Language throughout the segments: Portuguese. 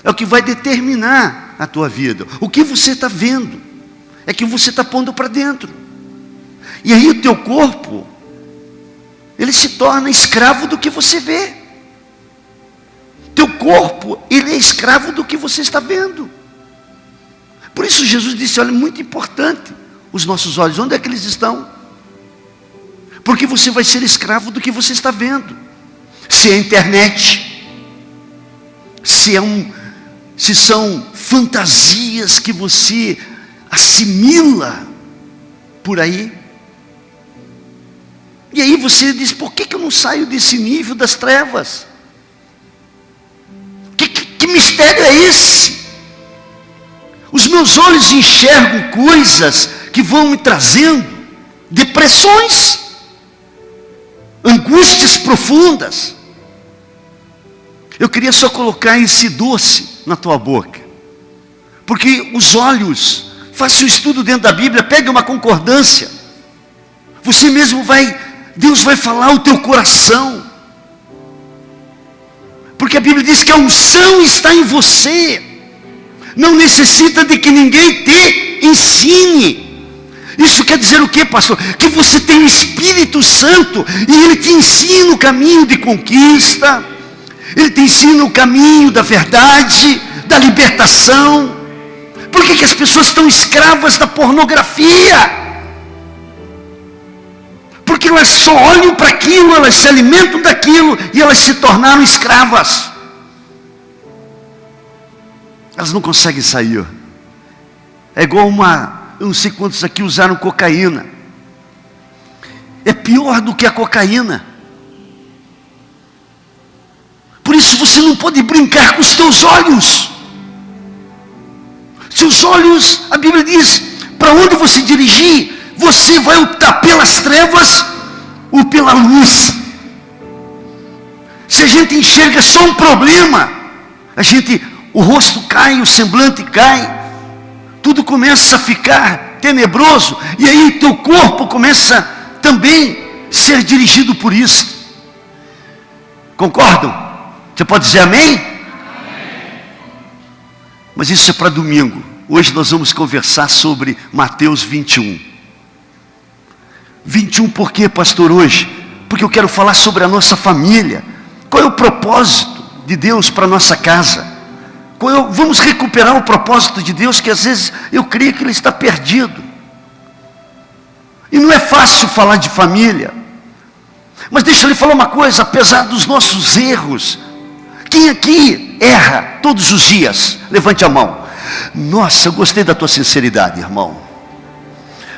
É o que vai determinar a tua vida. O que você está vendo é que você está pondo para dentro. E aí o teu corpo, ele se torna escravo do que você vê. Teu corpo, ele é escravo do que você está vendo. Por isso Jesus disse, olha, muito importante, os nossos olhos, onde é que eles estão? Porque você vai ser escravo do que você está vendo. Se é internet, se são fantasias que você assimila por aí. E aí você diz, por que eu não saio desse nível das trevas? Que mistério é esse? Os meus olhos enxergam coisas que vão me trazendo depressões, angústias profundas. Eu queria só colocar esse doce na tua boca, porque os olhos, faça um estudo dentro da Bíblia, pegue uma concordância, você mesmo Deus vai falar ao teu coração, porque a Bíblia diz que a unção está em você, não necessita de que ninguém te ensine. Isso quer dizer o que, pastor? Que você tem o Espírito Santo e Ele te ensina o caminho de conquista, Ele te ensina o caminho da verdade, da libertação. Por que as pessoas estão escravas da pornografia? Porque elas só olham para aquilo, elas se alimentam daquilo e elas se tornaram escravas. Elas não conseguem sair. É igual eu não sei quantos aqui usaram cocaína. É pior do que a cocaína. Por isso você não pode brincar com os teus olhos. Seus olhos, a Bíblia diz, para onde você dirigir, você vai optar pelas trevas ou pela luz. Se a gente enxerga só um problema, o rosto cai, o semblante cai, tudo começa a ficar tenebroso, e aí teu corpo começa também a ser dirigido por isso. Concordam? Você pode dizer amém? Amém. Mas isso é para domingo. Hoje nós vamos conversar sobre Mateus 21. 21 por quê, pastor, hoje? Porque eu quero falar sobre a nossa família. Qual é o propósito de Deus para a nossa casa? Vamos recuperar o propósito de Deus, que às vezes eu creio que ele está perdido. E não é fácil falar de família. Mas deixa eu lhe falar uma coisa, apesar dos nossos erros, quem aqui erra todos os dias? Levante a mão. Nossa, eu gostei da tua sinceridade, irmão.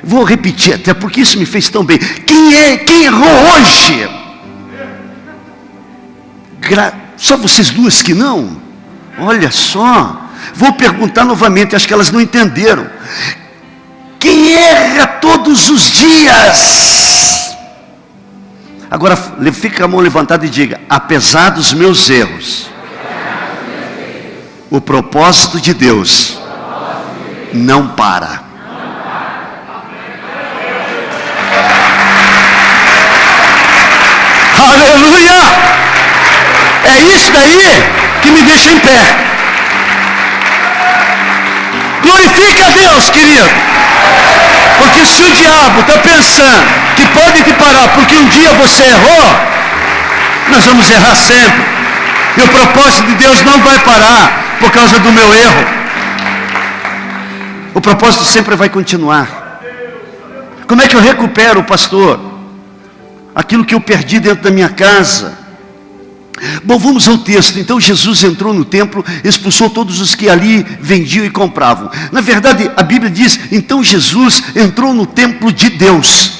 Vou repetir, até porque isso me fez tão bem. Quem errou hoje? Só vocês duas que não? Olha só, vou perguntar novamente, acho que elas não entenderam. Quem erra todos os dias? Agora fica a mão levantada e diga, apesar dos meus erros, o propósito de Deus não para. Aleluia! É isso daí que me deixa em pé. Glorifica a Deus, querido. Porque se o diabo está pensando que pode te parar porque um dia você errou, nós vamos errar sempre. E o propósito de Deus não vai parar por causa do meu erro. O propósito sempre vai continuar. Como é que eu recupero, pastor, aquilo que eu perdi dentro da minha casa? Bom, vamos ao texto. Então Jesus entrou no templo, expulsou todos os que ali vendiam e compravam. Na verdade, a Bíblia diz, então Jesus entrou no templo de Deus.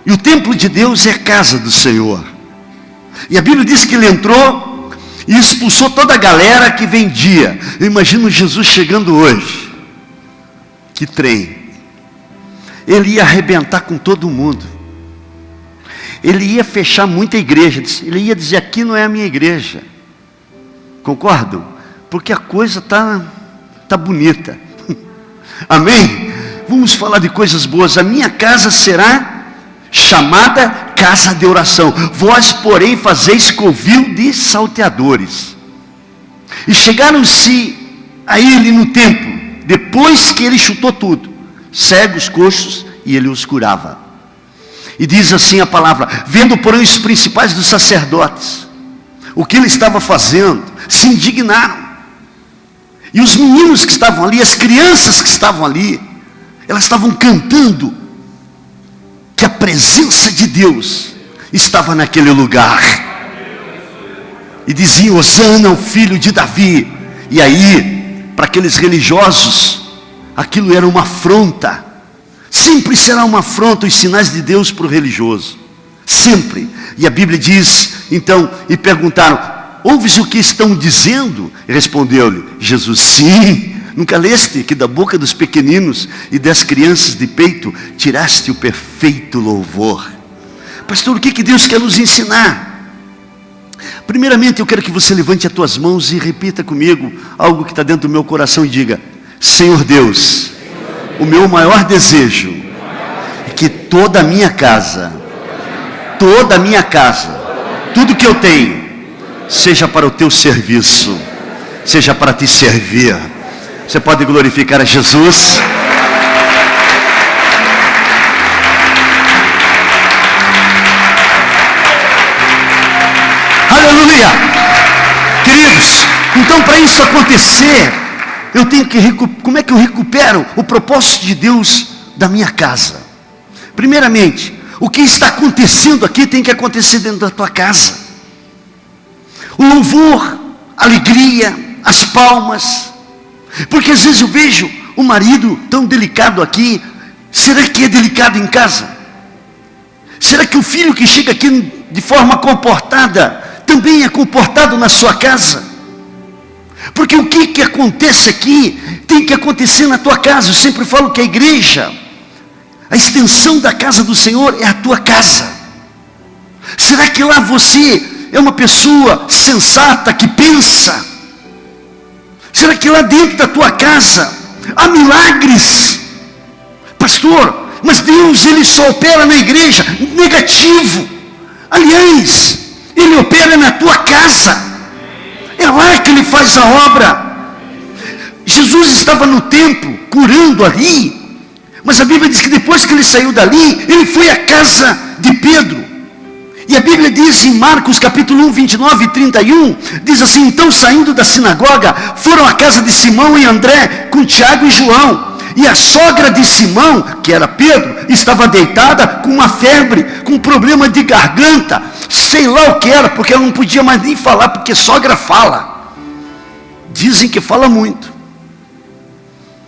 E o templo de Deus é a casa do Senhor. E a Bíblia diz que ele entrou e expulsou toda a galera que vendia. Eu imagino Jesus chegando hoje. Que trem. Ele ia arrebentar com todo mundo. Ele ia fechar muita igreja. Ele ia dizer, aqui não é a minha igreja. Concordam? Porque a coisa tá bonita. Amém? Vamos falar de coisas boas. A minha casa será chamada casa de oração. Vós, porém, fazeis covil de salteadores. E chegaram-se a ele no templo, depois que ele chutou tudo, cegos, coxos, e ele os curava. E diz assim a palavra: vendo porém os principais dos sacerdotes o que ele estava fazendo, se indignaram. E os meninos que estavam ali, as crianças que estavam ali, elas estavam cantando que a presença de Deus estava naquele lugar. E diziam: Hosana, o filho de Davi. E aí, para aqueles religiosos, aquilo era uma afronta. Sempre será uma afronta os sinais de Deus para o religioso. Sempre. E a Bíblia diz, então, e perguntaram: ouves o que estão dizendo? E respondeu-lhe Jesus: sim. Nunca leste que da boca dos pequeninos e das crianças de peito tiraste o perfeito louvor? Pastor, o que Deus quer nos ensinar? Primeiramente, eu quero que você levante as tuas mãos e repita comigo algo que está dentro do meu coração e diga: Senhor Deus, o meu maior desejo é que toda a minha casa, tudo que eu tenho, seja para o teu serviço, seja para te servir. Você pode glorificar a Jesus? Aleluia! Queridos, então para isso acontecer, eu tenho que como é que eu recupero o propósito de Deus da minha casa? Primeiramente, o que está acontecendo aqui tem que acontecer dentro da tua casa. O louvor, a alegria, as palmas. Porque às vezes eu vejo o marido tão delicado aqui. Será que é delicado em casa? Será que o filho que chega aqui de forma comportada também é comportado na sua casa? Porque o que acontece aqui tem que acontecer na tua casa. Eu sempre falo que a igreja, a extensão da casa do Senhor é a tua casa. Será que lá você é uma pessoa sensata que pensa? Será que lá dentro da tua casa há milagres? Pastor, mas Deus, Ele só opera na igreja. Negativo. Aliás, Ele opera na tua casa. É lá que Ele faz a obra. Jesus estava no templo, curando ali. Mas a Bíblia diz que depois que Ele saiu dali, Ele foi à casa de Pedro. E a Bíblia diz em Marcos capítulo 1, 29 e 31, diz assim: então saindo da sinagoga, foram à casa de Simão e André, com Tiago e João. E a sogra de Simão, que era Pedro, estava deitada com uma febre, com um problema de garganta, sei lá o que era, porque ela não podia mais nem falar, porque sogra fala. Dizem que fala muito.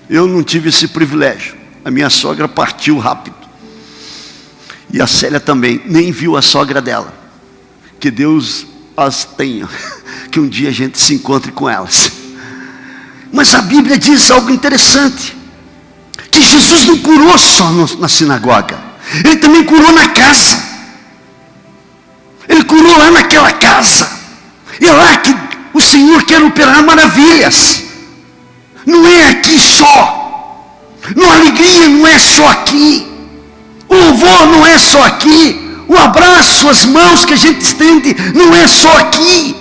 Eu não tive esse privilégio. A minha sogra partiu rápido. E a Célia também, nem viu a sogra dela. Que Deus as tenha, que um dia a gente se encontre com elas. Mas a Bíblia diz algo interessante, que Jesus não curou só na sinagoga, Ele também curou na casa. Ele curou lá naquela casa. E é lá que o Senhor quer operar maravilhas. Não é aqui só. A alegria não é só aqui. O louvor não é só aqui. O abraço, as mãos que a gente estende, não é só aqui.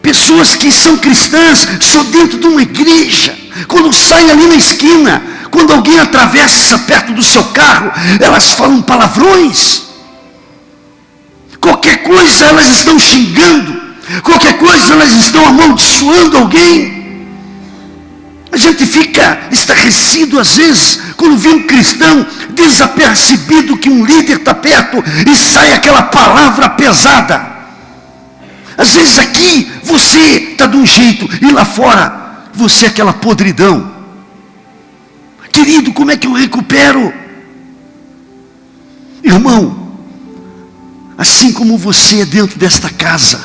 Pessoas que são cristãs, só dentro de uma igreja. Quando saem ali na esquina, quando alguém atravessa perto do seu carro, elas falam palavrões. Qualquer coisa elas estão xingando. Qualquer coisa elas estão amaldiçoando alguém. A gente fica estarrecido às vezes quando vê um cristão desapercebido que um líder está perto e sai aquela palavra pesada. Às vezes aqui você está de um jeito e lá fora você é aquela podridão. Querido, como é que eu recupero? Irmão, assim como você é dentro desta casa,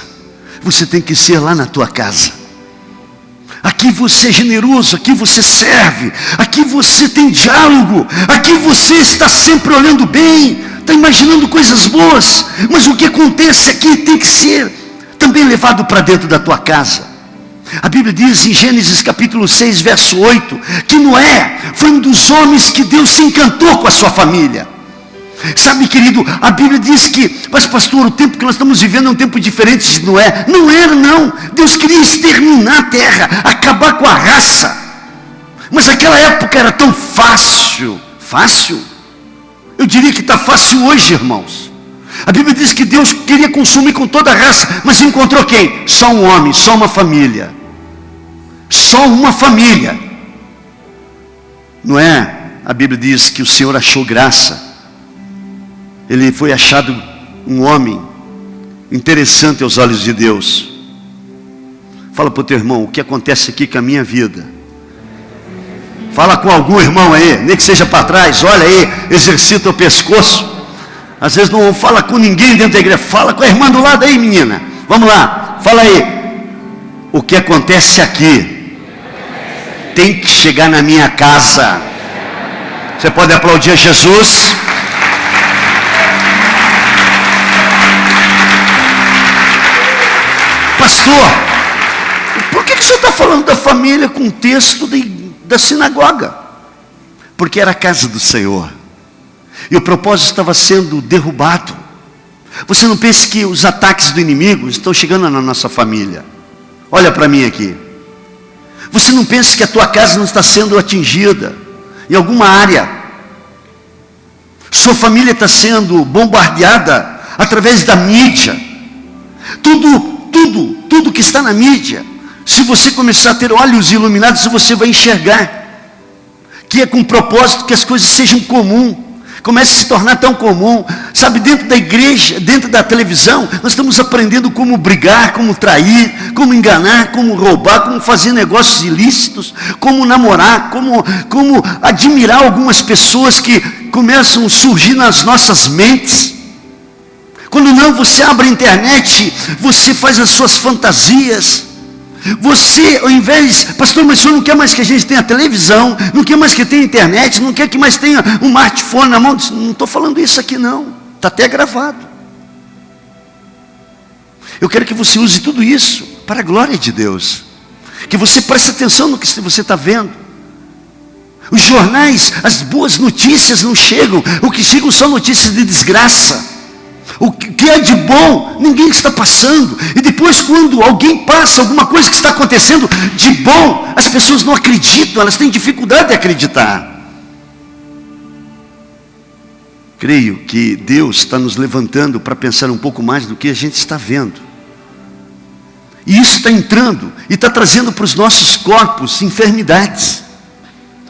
você tem que ser lá na tua casa. Aqui você é generoso, aqui você serve, aqui você tem diálogo, aqui você está sempre olhando bem, está imaginando coisas boas, mas o que acontece aqui tem que ser também levado para dentro da tua casa. A Bíblia diz em Gênesis capítulo 6, verso 8, que Noé foi um dos homens que Deus se encantou com a sua família. Sabe, querido, a Bíblia diz que, mas pastor, o tempo que nós estamos vivendo é um tempo diferente de Noé. Não era, não. Deus queria exterminar a terra, acabar com a raça. Mas aquela época era tão fácil. Eu diria que está fácil hoje, irmãos. A Bíblia diz que Deus queria consumir com toda a raça, mas encontrou quem? Só um homem, só uma família. Só uma família. Não é? A Bíblia diz que o Senhor achou graça. Ele foi achado um homem interessante aos olhos de Deus. Fala para o teu irmão, o que acontece aqui com a minha vida? Fala com algum irmão aí, nem que seja para trás, olha aí, exercita o pescoço. Às vezes não fala com ninguém dentro da igreja, fala com a irmã do lado aí, menina. Vamos lá, fala aí. O que acontece aqui tem que chegar na minha casa. Você pode aplaudir a Jesus? Pastor, por que o senhor está falando da família com o texto da sinagoga? Porque era a casa do Senhor. E o propósito estava sendo derrubado. Você não pense que os ataques do inimigo estão chegando na nossa família. Olha para mim aqui. Você não pense que a tua casa não está sendo atingida em alguma área. Sua família está sendo bombardeada através da mídia. Tudo que está na mídia. Se você começar a ter olhos iluminados, você vai enxergar que é com o propósito que as coisas sejam comuns. Comece a se tornar tão comum. Sabe, dentro da igreja, dentro da televisão, nós estamos aprendendo como brigar, como trair, como enganar, como roubar, como fazer negócios ilícitos, como namorar, como admirar algumas pessoas que começam a surgir nas nossas mentes. Quando não, você abre a internet, você faz as suas fantasias. Você, ao invés, pastor, mas o senhor não quer mais que a gente tenha televisão, não quer mais que tenha internet, não quer que mais tenha um smartphone na mão? Não estou falando isso aqui não, está até gravado. Eu quero que você use tudo isso para a glória de Deus, que você preste atenção no que você está vendo. Os jornais, as boas notícias não chegam, o que chegam são notícias de desgraça. O que é de bom, ninguém está passando. E depois, quando alguém passa alguma coisa que está acontecendo de bom, as pessoas não acreditam, elas têm dificuldade de acreditar. Creio que Deus está nos levantando para pensar um pouco mais do que a gente está vendo. E isso está entrando e está trazendo para os nossos corpos enfermidades,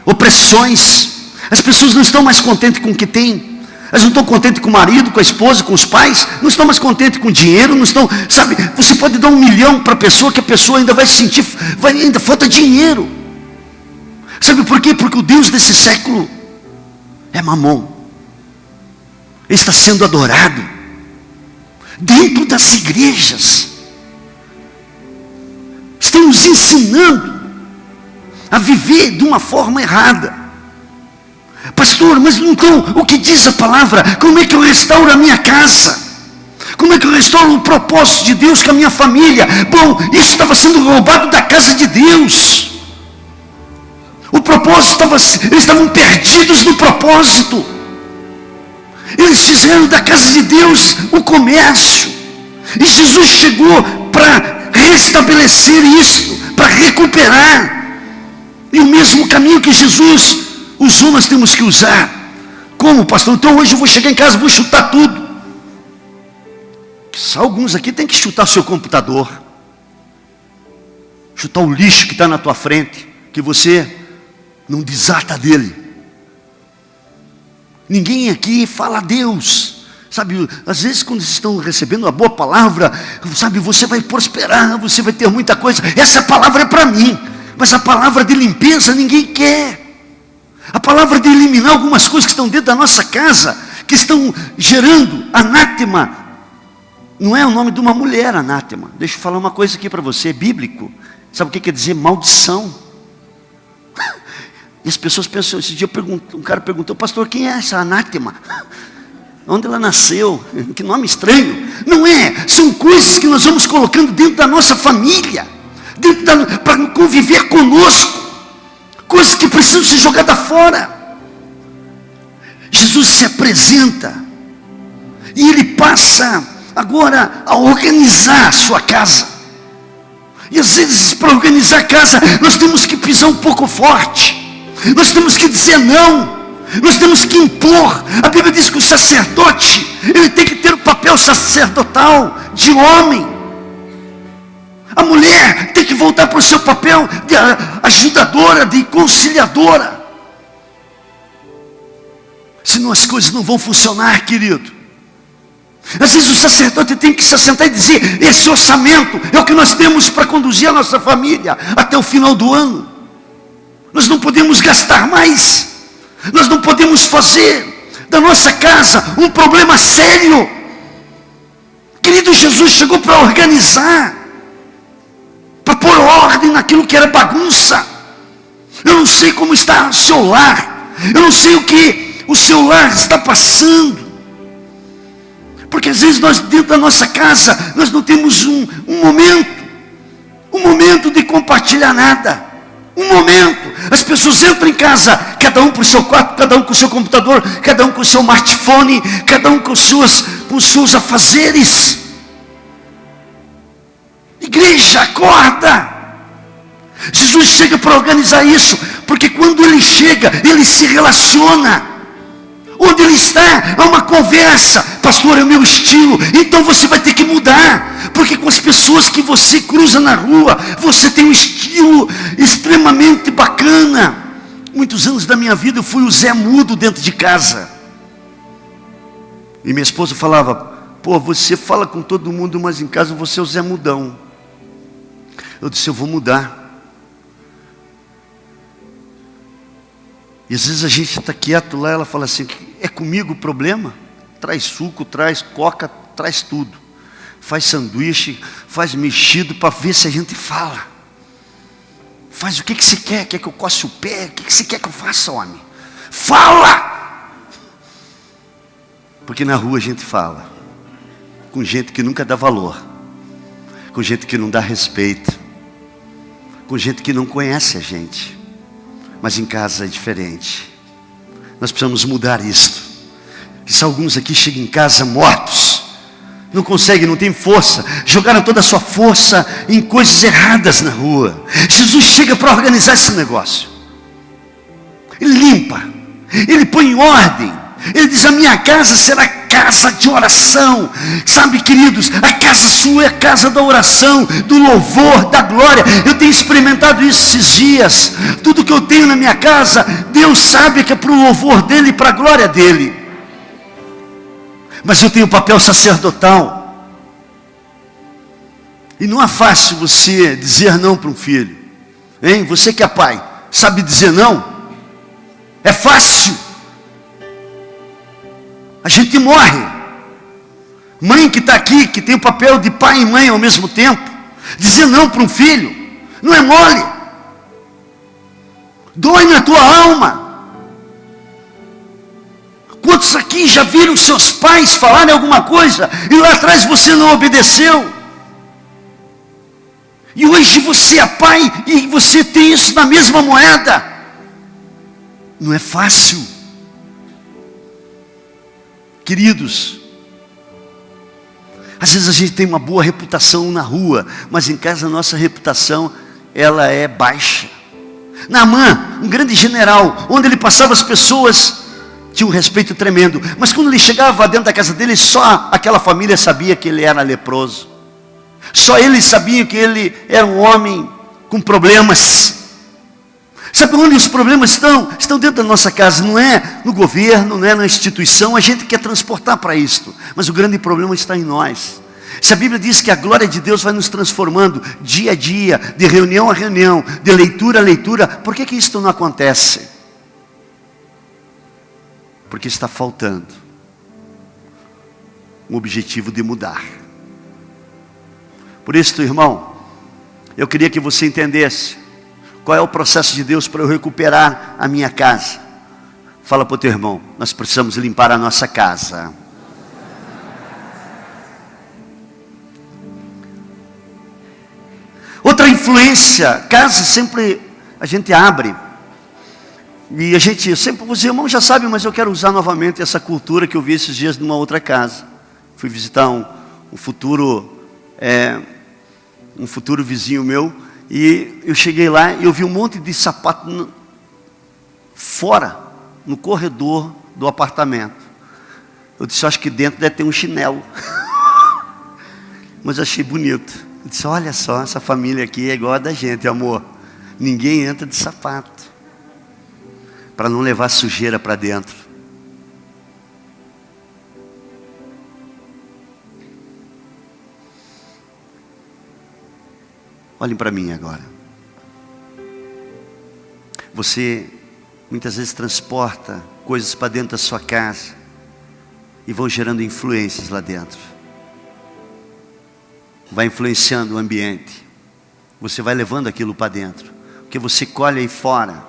opressões. As pessoas não estão mais contentes com o que têm. Elas não estão contentes com o marido, com a esposa, com os pais, não estão mais contentes com o dinheiro, não estão, sabe, você pode dar 1 milhão para a pessoa, que a pessoa ainda vai sentir, ainda falta dinheiro. Sabe por quê? Porque o Deus desse século é Mamon. Ele está sendo adorado dentro das igrejas. Estão nos ensinando a viver de uma forma errada. Pastor, mas então, o que diz a palavra? Como é que eu restauro a minha casa? Como é que eu restauro o propósito de Deus com a minha família? Bom, isso estava sendo roubado da casa de Deus. O propósito eles estavam perdidos no propósito. Eles fizeram da casa de Deus o comércio. E Jesus chegou para restabelecer isso, para recuperar. E o mesmo caminho que Jesus usou, nós temos que usar. Como, pastor? Então hoje eu vou chegar em casa, vou chutar tudo. Só alguns aqui tem que chutar o seu computador, chutar o lixo que está na tua frente, que você não desata dele. Ninguém aqui fala a Deus. Sabe, às vezes quando vocês estão recebendo uma boa palavra, sabe, você vai prosperar, você vai ter muita coisa. Essa palavra é para mim. Mas a palavra de limpeza ninguém quer. A palavra de eliminar algumas coisas que estão dentro da nossa casa, que estão gerando anátema. Não é o nome de uma mulher, anátema. Deixa eu falar uma coisa aqui para você, é bíblico. Sabe o que quer dizer maldição? E as pessoas pensam, esse dia um cara perguntou, pastor, quem é essa anátema? Onde ela nasceu? Que nome estranho. Não é, são coisas que nós vamos colocando dentro da nossa família, para conviver conosco. Coisas que precisam ser jogadas fora. Jesus se apresenta e ele passa agora a organizar a sua casa. E às vezes, para organizar a casa, nós temos que pisar um pouco forte. Nós temos que dizer não. Nós temos que impor. A Bíblia diz que o sacerdote, ele tem que ter o papel sacerdotal de homem. A mulher tem que voltar para o seu papel de ajudadora, de conciliadora. Senão as coisas não vão funcionar, querido. Às vezes o sacerdote tem que se assentar e dizer: esse orçamento é o que nós temos para conduzir a nossa família até o final do ano. Nós não podemos gastar mais. Nós não podemos fazer da nossa casa um problema sério. Querido, Jesus chegou para organizar, para pôr ordem naquilo que era bagunça. Eu não sei como está o seu lar. Eu não sei o que o seu lar está passando. Porque às vezes nós, dentro da nossa casa, nós não temos um momento de compartilhar nada. Um momento. As pessoas entram em casa, cada um para o seu quarto, cada um com o seu computador, cada um com o seu smartphone, cada um com os seus afazeres. Igreja, acorda. Jesus chega para organizar isso, porque quando ele chega, ele se relaciona. Onde ele está, há uma conversa. Pastor, é o meu estilo. Então você vai ter que mudar. Porque com as pessoas que você cruza na rua, você tem um estilo extremamente bacana. Muitos anos da minha vida eu fui o Zé Mudo dentro de casa. E minha esposa falava: pô, você fala com todo mundo, mas em casa você é o Zé Mudão. Eu disse: eu vou mudar. E às vezes a gente está quieto lá, ela fala assim: é comigo o problema? Traz suco, traz coca, traz tudo. Faz sanduíche, faz mexido para ver se a gente fala. Faz o que você quer? Quer que eu coce o pé? O que você quer que eu faça, homem? Fala! Porque na rua a gente fala com gente que nunca dá valor, com gente que não dá respeito, com gente que não conhece a gente. Mas em casa é diferente. Nós precisamos mudar isto. Se alguns aqui chegam em casa mortos, não conseguem, não tem força, jogaram toda a sua força em coisas erradas na rua. Jesus chega para organizar esse negócio. Ele limpa, ele põe em ordem. Ele diz: a minha casa será casa de oração. Sabe, queridos, a casa sua é a casa da oração, do louvor, da glória. Eu tenho experimentado isso esses dias. Tudo que eu tenho na minha casa, Deus sabe que é para o louvor dele e para a glória dele. Mas eu tenho papel sacerdotal. E não é fácil você dizer não para um filho, hein? Você que é pai, sabe dizer não? É fácil. A gente morre. Mãe que está aqui, que tem o papel de pai e mãe ao mesmo tempo, dizer não para um filho, não é mole. Dói na tua alma. Quantos aqui já viram seus pais falarem alguma coisa e lá atrás você não obedeceu? E hoje você é pai e você tem isso na mesma moeda. Não é fácil. Queridos, às vezes a gente tem uma boa reputação na rua, mas em casa a nossa reputação, ela é baixa. Naamã, um grande general, onde ele passava, as pessoas tinham um respeito tremendo, mas quando ele chegava dentro da casa dele, só aquela família sabia que ele era leproso. Só eles sabiam que ele era um homem com problemas. Sabe onde os problemas estão? Estão dentro da nossa casa, não é no governo, não é na instituição. A gente quer transportar para isto, mas o grande problema está em nós. Se a Bíblia diz que a glória de Deus vai nos transformando dia a dia, de reunião a reunião, de leitura a leitura, por que isto não acontece? Porque está faltando um objetivo de mudar. Por isso, irmão, eu queria que você entendesse qual é o processo de Deus para eu recuperar a minha casa. Fala para o teu irmão: nós precisamos limpar a nossa casa. Outra influência, casa sempre a gente abre. E eu sempre, os irmãos já sabem, mas eu quero usar novamente essa cultura que eu vi esses dias numa outra casa. Fui visitar um futuro um futuro vizinho meu, e eu cheguei lá e eu vi um monte de sapato fora, no corredor do apartamento. Eu disse, acho que dentro deve ter um chinelo. Mas eu achei bonito. Eu disse, olha só, essa família aqui é igual a da gente, amor. Ninguém entra de sapato, para não levar sujeira para dentro. Olhem para mim agora. Você muitas vezes transporta coisas para dentro da sua casa e vão gerando influências lá dentro. Vai influenciando o ambiente. Você vai levando aquilo para dentro. O que você colhe aí fora,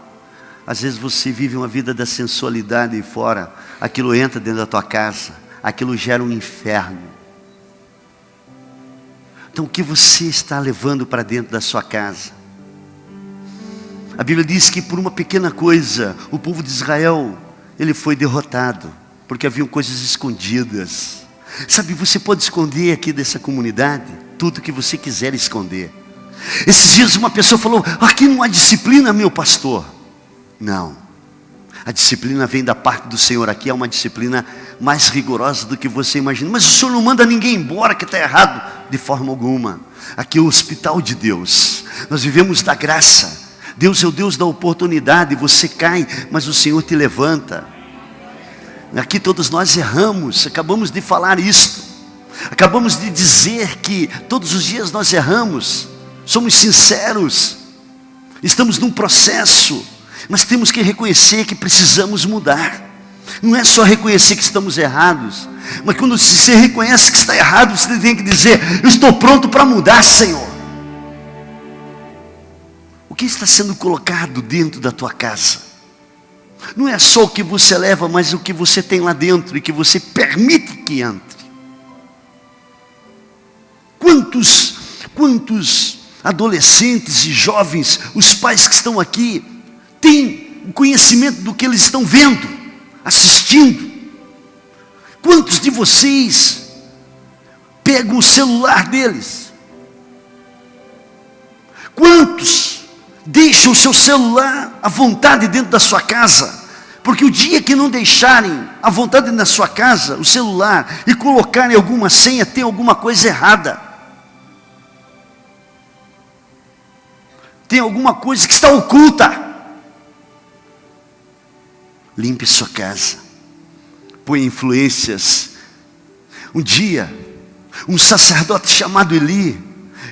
às vezes você vive uma vida da sensualidade aí fora, aquilo entra dentro da tua casa, aquilo gera um inferno. Então o que você está levando para dentro da sua casa? A Bíblia diz que por uma pequena coisa, o povo de Israel, ele foi derrotado, porque haviam coisas escondidas. Sabe, você pode esconder aqui dessa comunidade tudo que você quiser esconder. Esses dias uma pessoa falou, aqui não há disciplina, meu pastor. Não, a disciplina vem da parte do Senhor. Aqui é uma disciplina mais rigorosa do que você imagina. Mas o Senhor não manda ninguém embora que está errado. De forma alguma. Aqui é o hospital de Deus. Nós vivemos da graça. Deus é o Deus da oportunidade. Você cai, mas o Senhor te levanta. Aqui todos nós erramos. Acabamos de falar isto. Acabamos de dizer que todos os dias nós erramos. Somos sinceros. Estamos num processo. Mas temos que reconhecer que precisamos mudar. Não é só reconhecer que estamos errados, mas quando você reconhece que está errado, você tem que dizer, eu estou pronto para mudar, Senhor. O que está sendo colocado dentro da tua casa? Não é só o que você leva, mas o que você tem lá dentro e que você permite que entre. Quantos adolescentes e jovens, os pais que estão aqui, têm o conhecimento do que eles estão vendo, assistindo? Quantos de vocês pegam o celular deles? Quantos deixam o seu celular à vontade dentro da sua casa? Porque o dia que não deixarem à vontade na sua casa o celular e colocarem alguma senha, tem alguma coisa errada. Tem alguma coisa que está oculta. Limpe sua casa. Põe influências. Um dia, um sacerdote chamado Eli,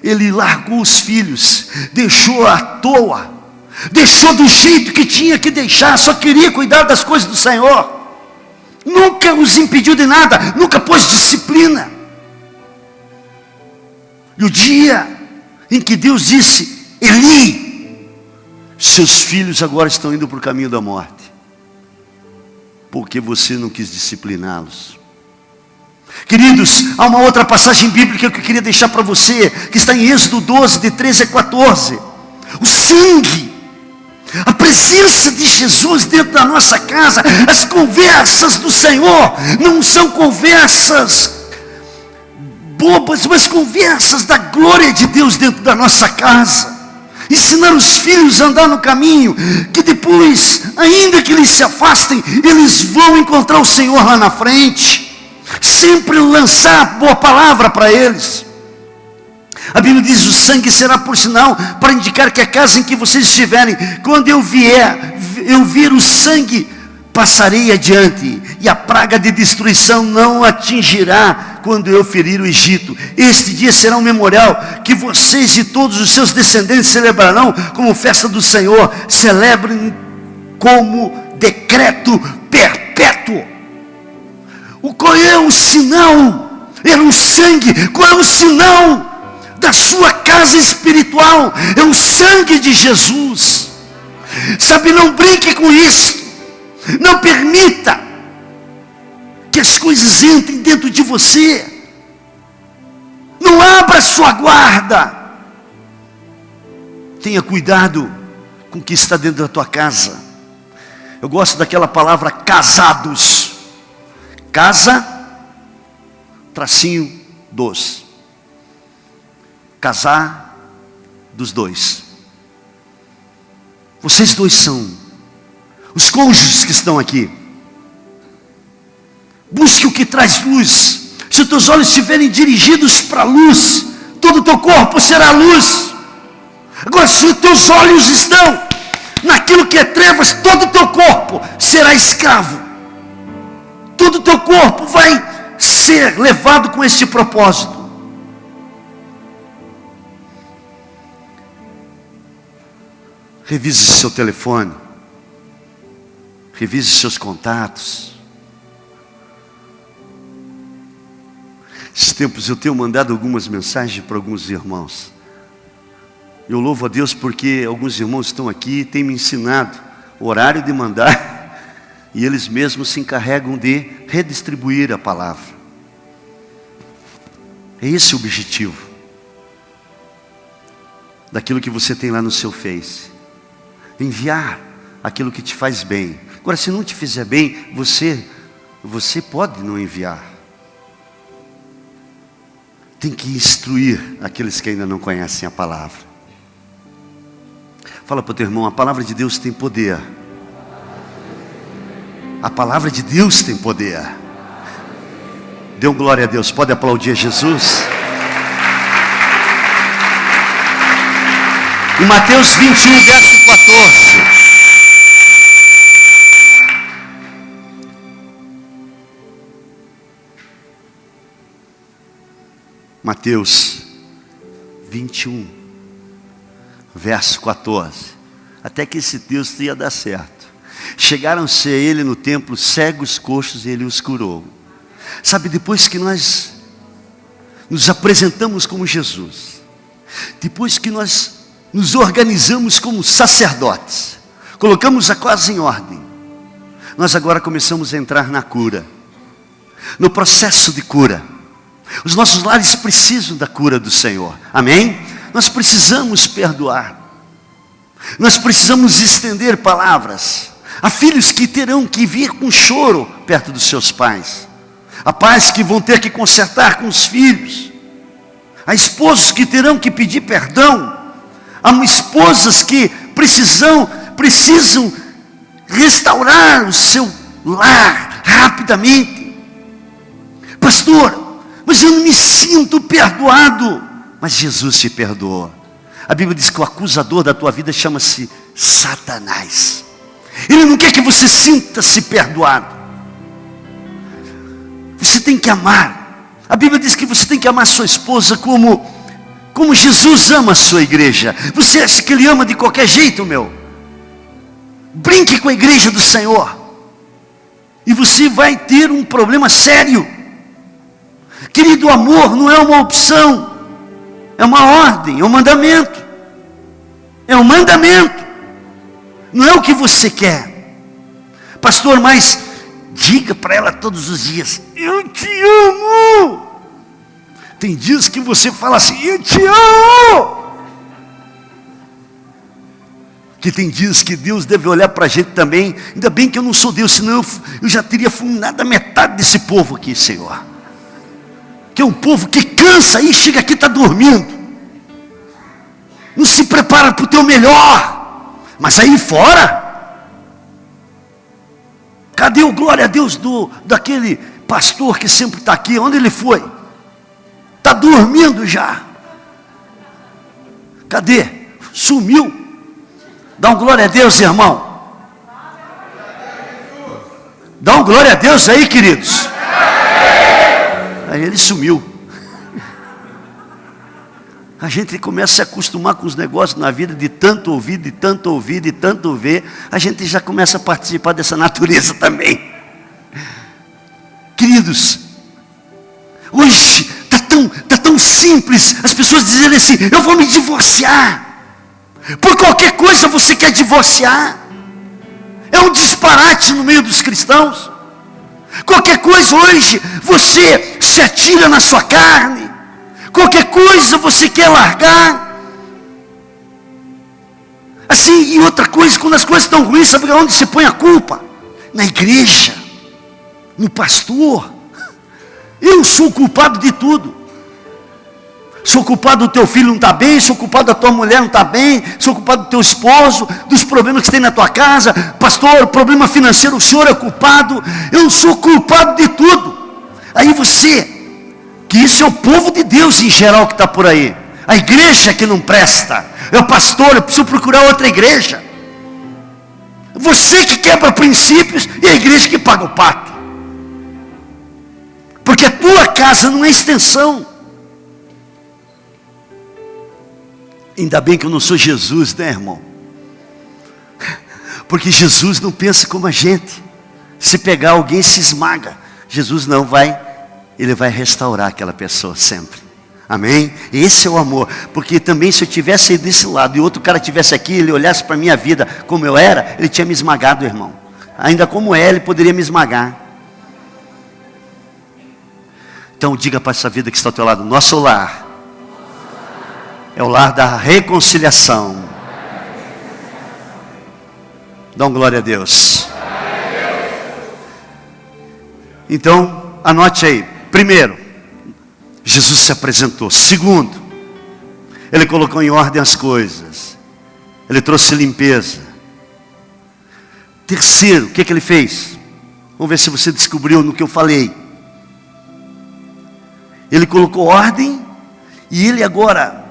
ele largou os filhos, deixou à toa, deixou do jeito que tinha que deixar, só queria cuidar das coisas do Senhor. Nunca os impediu de nada, nunca pôs disciplina. E o dia em que Deus disse, Eli, seus filhos agora estão indo para o caminho da morte, porque você não quis discipliná-los. Queridos, há uma outra passagem bíblica que eu queria deixar para você, que está em Êxodo 12, de 13 a 14. O sangue, a presença de Jesus dentro da nossa casa. As conversas do Senhor não são conversas bobas, mas conversas da glória de Deus dentro da nossa casa. Ensinar os filhos a andar no caminho, que depois, ainda que eles se afastem, eles vão encontrar o Senhor lá na frente. Sempre lançar boa palavra para eles. A Bíblia diz, o sangue será por sinal, para indicar que a casa em que vocês estiverem, quando eu vir o sangue, passarei adiante, e a praga de destruição não atingirá quando eu ferir o Egito. Este dia será um memorial que vocês e todos os seus descendentes celebrarão como festa do Senhor. Celebrem como decreto perpétuo. Qual é o sinal? Era o sangue. Qual é o sinal da sua casa espiritual? É o sangue de Jesus. Sabe, não brinque com isso. Não permita que as coisas entrem dentro de você. Não abra sua guarda. Tenha cuidado com o que está dentro da tua casa. Eu gosto daquela palavra casados. Casa, tracinho, dos. casar dos dois. Vocês dois são os cônjuges que estão aqui. Busque o que traz luz. Se os teus olhos estiverem dirigidos para a luz, todo o teu corpo será luz. Agora, se os teus olhos estão naquilo que é trevas, todo o teu corpo será escravo. Todo o teu corpo vai ser levado com este propósito. Revise seu telefone. Revise seus contatos. Esses tempos eu tenho mandado algumas mensagens para alguns irmãos. Eu louvo a Deus porque alguns irmãos estão aqui e têm me ensinado o horário de mandar. E eles mesmos se encarregam de redistribuir a palavra. É esse o objetivo daquilo que você tem lá no seu Face. Enviar aquilo que te faz bem. Agora, se não te fizer bem, você pode não enviar. Tem que instruir aqueles que ainda não conhecem a palavra. Fala para o teu irmão, a palavra de Deus tem poder. A palavra de Deus tem poder. Dê um glória a Deus, pode aplaudir Jesus. Em Mateus 21, verso 14. Mateus 21, verso 14. Até que esse texto ia dar certo. Chegaram-se a ele no templo cegos, coxos, e ele os curou. Sabe, depois que nós nos apresentamos como Jesus, depois que nós nos organizamos como sacerdotes, colocamos a casa em ordem, nós agora começamos a entrar na cura, no processo de cura. Os nossos lares precisam da cura do Senhor, amém? Nós precisamos perdoar, nós precisamos estender palavras. Há filhos que terão que vir com choro perto dos seus pais, há pais que vão ter que consertar com os filhos, há esposos que terão que pedir perdão, há esposas que precisam restaurar o seu lar rapidamente. Pastor, mas eu não me sinto perdoado. Mas Jesus te perdoou. A Bíblia diz que o acusador da tua vida chama-se Satanás. Ele não quer que você sinta-se perdoado. Você tem que amar. A Bíblia diz que você tem que amar sua esposa como Jesus ama a sua igreja. Você acha que ele ama de qualquer jeito, meu? Brinque com a igreja do Senhor, e você vai ter um problema sério. Querido, o amor não é uma opção, é uma ordem, é um mandamento. É um mandamento, não é o que você quer. Pastor, mas diga para ela todos os dias: eu te amo. Tem dias que você fala assim: eu te amo. Que tem dias que Deus deve olhar para a gente também. Ainda bem que eu não sou Deus, senão eu já teria fundado a metade desse povo aqui, Senhor. Que é um povo que cansa e chega aqui e está dormindo. Não se prepara para o teu melhor. Mas aí fora, cadê o glória a Deus daquele pastor que sempre está aqui? Onde ele foi? Está dormindo já. Cadê? Sumiu. Dá um glória a Deus, irmão. Dá um glória a Deus aí, queridos. Aí ele sumiu. A gente começa a se acostumar com os negócios na vida, de tanto ouvir, de tanto ouvir, de tanto ver. A gente já começa a participar dessa natureza também. Queridos, hoje está tão simples as pessoas dizerem assim: eu vou me divorciar. Por qualquer coisa você quer divorciar. É um disparate no meio dos cristãos. Qualquer coisa hoje você se atira na sua carne. Qualquer coisa você quer largar. Assim, e outra coisa, quando as coisas estão ruins, sabe onde se põe a culpa? Na igreja, no pastor. Eu sou o culpado de tudo. Sou culpado do teu filho não está bem, sou culpado da tua mulher não está bem, sou culpado do teu esposo, dos problemas que você tem na tua casa. Pastor, problema financeiro, o senhor é culpado. Eu sou culpado de tudo. Aí você, que isso é o povo de Deus em geral que está por aí. A igreja que não presta. Eu, pastor, eu preciso procurar outra igreja. Você que quebra princípios e a igreja que paga o pato. Porque a tua casa não é extensão. Ainda bem que eu não sou Jesus, né, irmão? Porque Jesus não pensa como a gente. Se pegar alguém, se esmaga. Jesus não vai, Ele vai restaurar aquela pessoa sempre. Amém? Esse é o amor. Porque também se eu tivesse aí desse lado e outro cara tivesse aqui, ele olhasse para a minha vida como eu era, ele tinha me esmagado, irmão. Ainda como é, ele poderia me esmagar. Então diga para essa vida que está ao teu lado: nosso lar é o lar da reconciliação. Dá um glória a Deus. Então, anote aí. Primeiro, Jesus se apresentou. Segundo, Ele colocou em ordem as coisas. Ele trouxe limpeza. Terceiro, o que Ele fez? Vamos ver se você descobriu no que eu falei. Ele colocou ordem e Ele agora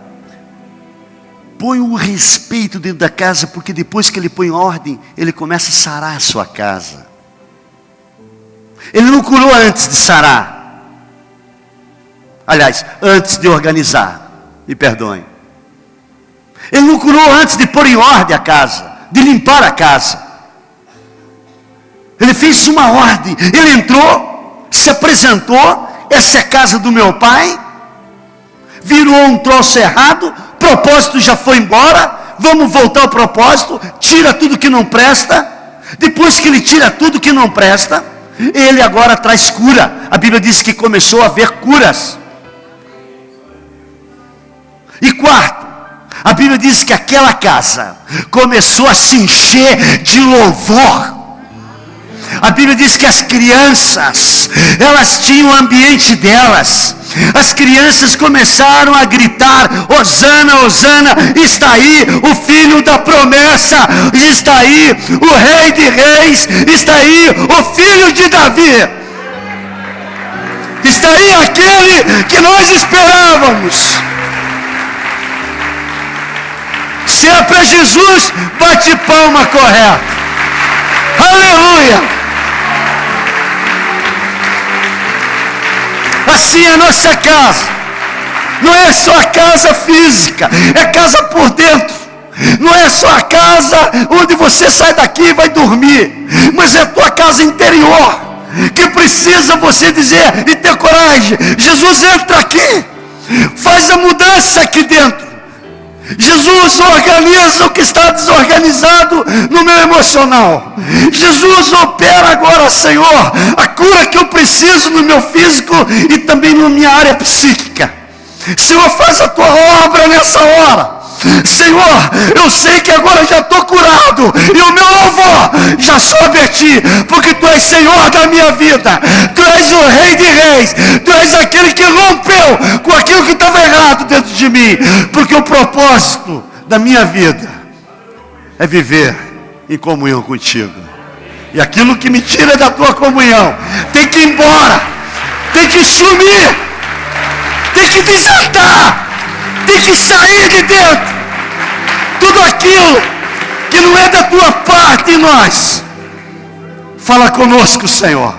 põe o respeito dentro da casa, porque depois que Ele põe ordem, Ele começa a sarar a sua casa. Ele não curou antes de sarar. Aliás, antes de organizar. Me perdoem. Ele não curou antes de pôr em ordem a casa, de limpar a casa. Ele fez uma ordem. Ele entrou, se apresentou. Essa é a casa do meu pai. Virou um troço errado. Propósito já foi embora. Vamos voltar ao propósito. Tira tudo que não presta. Depois que ele tira tudo que não presta, ele agora traz cura. A Bíblia diz que começou a haver curas. E quarto, a Bíblia diz que aquela casa começou a se encher de louvor. A Bíblia diz que as crianças, elas tinham o ambiente delas. As crianças começaram a gritar: Hosana, Hosana, está aí o filho da promessa, está aí o rei de reis, está aí o filho de Davi, está aí aquele que nós esperávamos. Se é para Jesus, bate palma correta. Aleluia. Assim é a nossa casa. Não é só a casa física, é casa por dentro. Não é só a casa onde você sai daqui e vai dormir, mas é a tua casa interior, que precisa você dizer e ter coragem: Jesus, entra aqui, faz a mudança aqui dentro. Jesus, organiza o que está desorganizado no meu emocional. Jesus, opera agora, Senhor, a cura que eu preciso no meu físico e também na minha área psíquica. Senhor, faz a tua obra nessa hora. Senhor, eu sei que agora já estou curado e o meu louvor já sobe a Ti, porque Tu és Senhor da minha vida. Tu és o Rei de Reis. Tu és aquele que rompeu com aquilo que estava errado dentro de mim, porque o propósito da minha vida é viver em comunhão contigo. E aquilo que me tira da Tua comunhão tem que ir embora, tem que sumir, tem que desatar, tem que sair de dentro. Tudo aquilo que não é da tua parte em nós. Fala conosco, Senhor,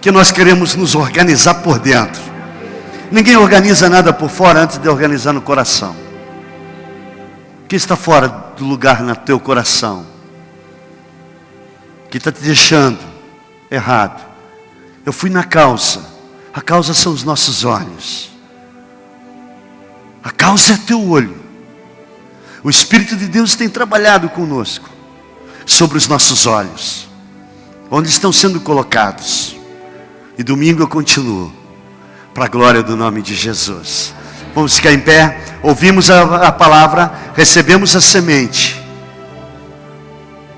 que nós queremos nos organizar por dentro. Ninguém organiza nada por fora antes de organizar no coração. O que está fora do lugar no teu coração, que está te deixando errado? Eu fui na causa. A causa são os nossos olhos. A causa é teu olho. O Espírito de Deus tem trabalhado conosco sobre os nossos olhos, onde estão sendo colocados. E domingo eu continuo, para a glória do nome de Jesus. Vamos ficar em pé. Ouvimos a palavra, recebemos a semente,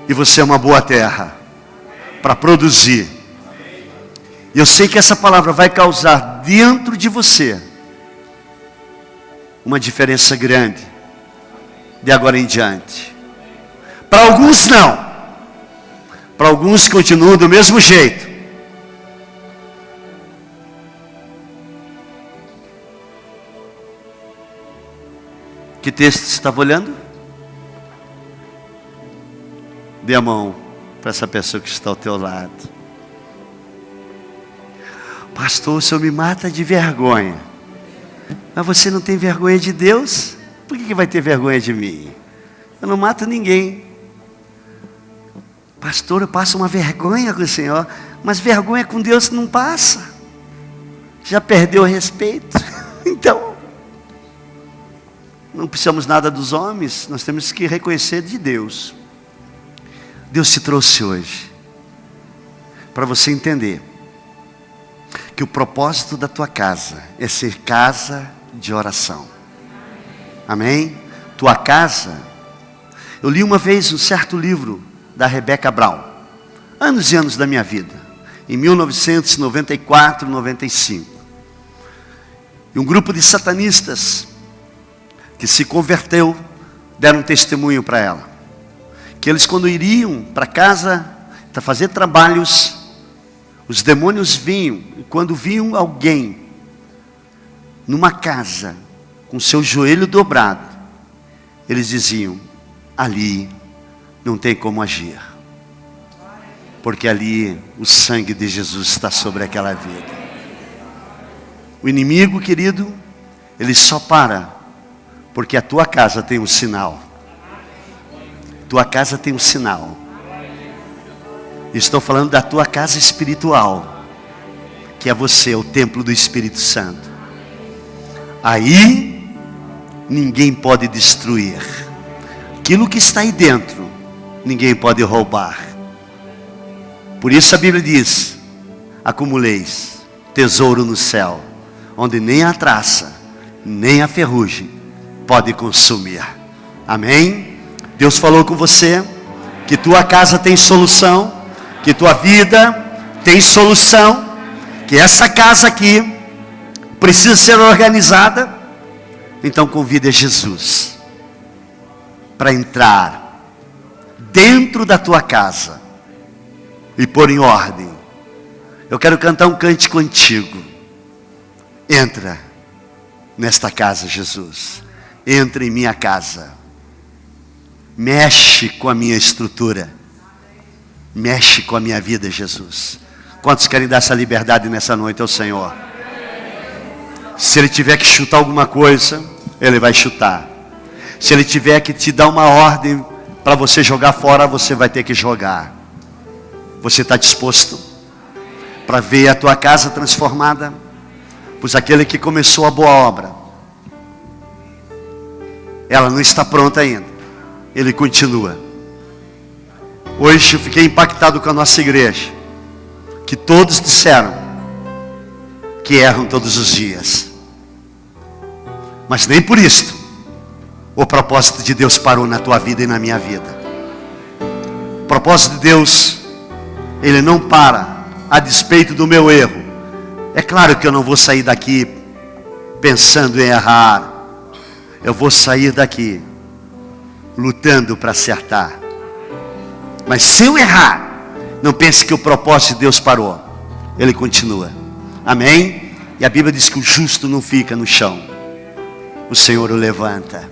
e você é uma boa terra para produzir. E eu sei que essa palavra vai causar dentro de você uma diferença grande de agora em diante. Para alguns não. Para alguns continuam do mesmo jeito. Que texto você estava olhando? Dê a mão para essa pessoa que está ao teu lado. Pastor, o senhor me mata de vergonha. Mas você não tem vergonha de Deus? Por que vai ter vergonha de mim? Eu não mato ninguém. Pastor, eu passo uma vergonha com o Senhor. Mas vergonha com Deus não passa. Já perdeu o respeito. Então, não precisamos nada dos homens. Nós temos que reconhecer de Deus. Deus te trouxe hoje para você entender que o propósito da tua casa é ser casa de oração. Amém? Tua casa. Eu li uma vez um certo livro da Rebecca Brown, anos e anos da minha vida, em 1994, 95. E um grupo de satanistas que se converteu deram um testemunho para ela, que eles, quando iriam para casa para fazer trabalhos, os demônios vinham, e quando viam alguém numa casa com seu joelho dobrado, eles diziam: ali não tem como agir, porque ali o sangue de Jesus está sobre aquela vida. O inimigo, querido, ele só para porque a tua casa tem um sinal. Tua casa tem um sinal. Estou falando da tua casa espiritual, que é você, o templo do Espírito Santo. Aí ninguém pode destruir. Aquilo que está aí dentro, ninguém pode roubar. Por isso a Bíblia diz: acumuleis tesouro no céu, onde nem a traça, nem a ferrugem pode consumir. Amém? Deus falou com você que tua casa tem solução, que tua vida tem solução, que essa casa aqui precisa ser organizada. Então convide a Jesus para entrar dentro da tua casa e pôr em ordem. Eu quero cantar um cântico antigo. Entra nesta casa, Jesus. Entra em minha casa. Mexe com a minha estrutura. Mexe com a minha vida, Jesus. Quantos querem dar essa liberdade nessa noite ao Senhor? Se Ele tiver que chutar alguma coisa, Ele vai chutar. Se Ele tiver que te dar uma ordem para você jogar fora, você vai ter que jogar. Você está disposto para ver a tua casa transformada? Pois aquele que começou a boa obra, ela não está pronta ainda. Ele continua. Hoje eu fiquei impactado com a nossa igreja, que todos disseram que erram todos os dias. Mas nem por isto o propósito de Deus parou na tua vida e na minha vida. O propósito de Deus, Ele não para a despeito do meu erro. É claro que eu não vou sair daqui pensando em errar. Eu vou sair daqui lutando para acertar. Mas se eu errar, não pense que o propósito de Deus parou. Ele continua. Amém? E a Bíblia diz que o justo não fica no chão. O Senhor o levanta.